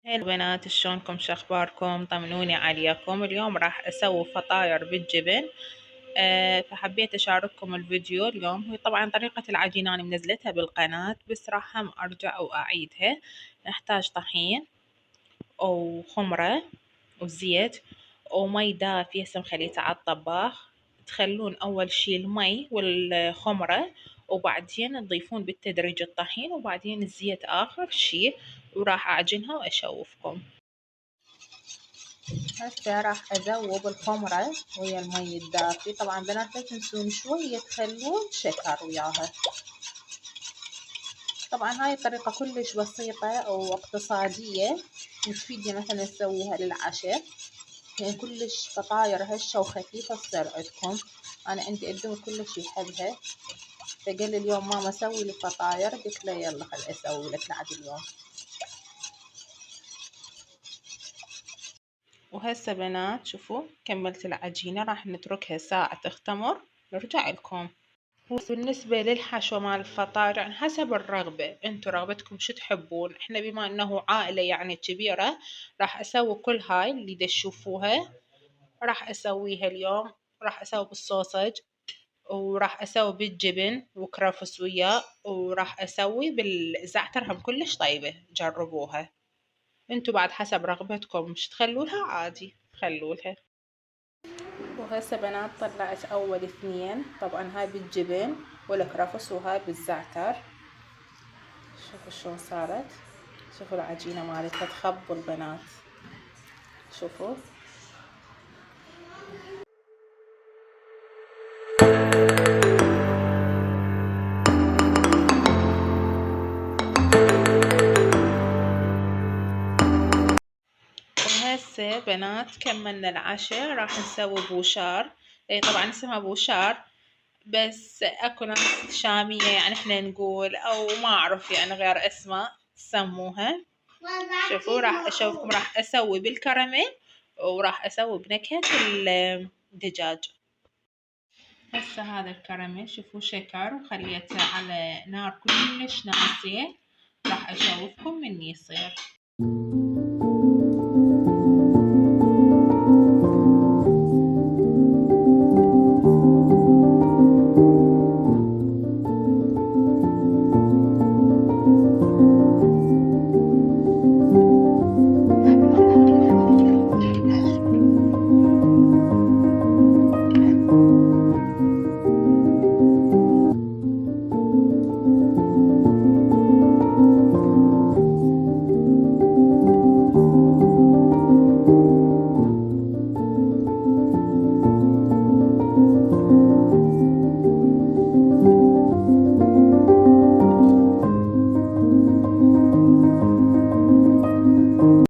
هلا بنات، شلونكم؟ شخباركم؟ طمنوني عليكم. اليوم راح اسوي فطاير بالجبن. فحبيت اشارككم الفيديو اليوم. هي طبعا طريقة العجينة انا منزلتها بالقناة، بس راح هم ارجع واعيدها. نحتاج طحين وخمرة وزيت ومي دافية هسه مخليتها على الطباخ. تخلون اول شي المي والخمرة، وبعدين تضيفون بالتدريج الطحين، وبعدين الزيت اخر شي. وراح اعجنها واشوفكم. هسه راح اذوب الخمرة ويا المي الدافي. طبعا بنات لا تنسون شوية تخلون شكر وياها. طبعا هاي الطريقة كلش بسيطة واقتصادية، وتفيدني مثلا تسويها للعشاء، يعني كلش فطاير هشة وخفيفة تصير عندكم. انا عندي ابني كلش يحبها، فقال لي اليوم ماما سوي لي فطاير، قلت له يلا خل اسوي لك لعد اليوم. وهسه بنات شوفوا كملت العجينة، راح نتركها ساعة تختمر، نرجع لكم. بالنسبة للحشوة مال الفطاير يعني حسب الرغبة، انتو رغبتكم شو تحبون. احنا بما انه عائلة يعني كبيرة، راح اسوي كل هاي اللي تشوفوها راح اسويها اليوم. راح اسوي بالصوصج، وراح اسوي بالجبن وكرفس وياه، وراح اسوي بالزعتر. هم كلش طيبة، جربوها. انتو بعد حسب رغبتكم شو تخلولها عادي خلولها. وهسه بنات طلعت اول اثنين، طبعا هاي بالجبن والكرفس وهاي بالزعتر. شوفوا شلون صارت، شوفوا العجينة مالتها تخبل بنات، شوفوا. وهسه بنات كملنا العشاء، راح نسوي بوشار. طبعا اسمها بوشار، بس اكو ناس شامية يعني احنا نقول، او ما اعرف يعني غير اسماء تسموها. شوفوا راح اشوفكم، راح اسوي بالكراميل وراح اسوي بنكهة الدجاج. هسه هذا الكراميل شوفوا شكر، وخليته على نار كلش ناصية. راح اشوفكم من يصير.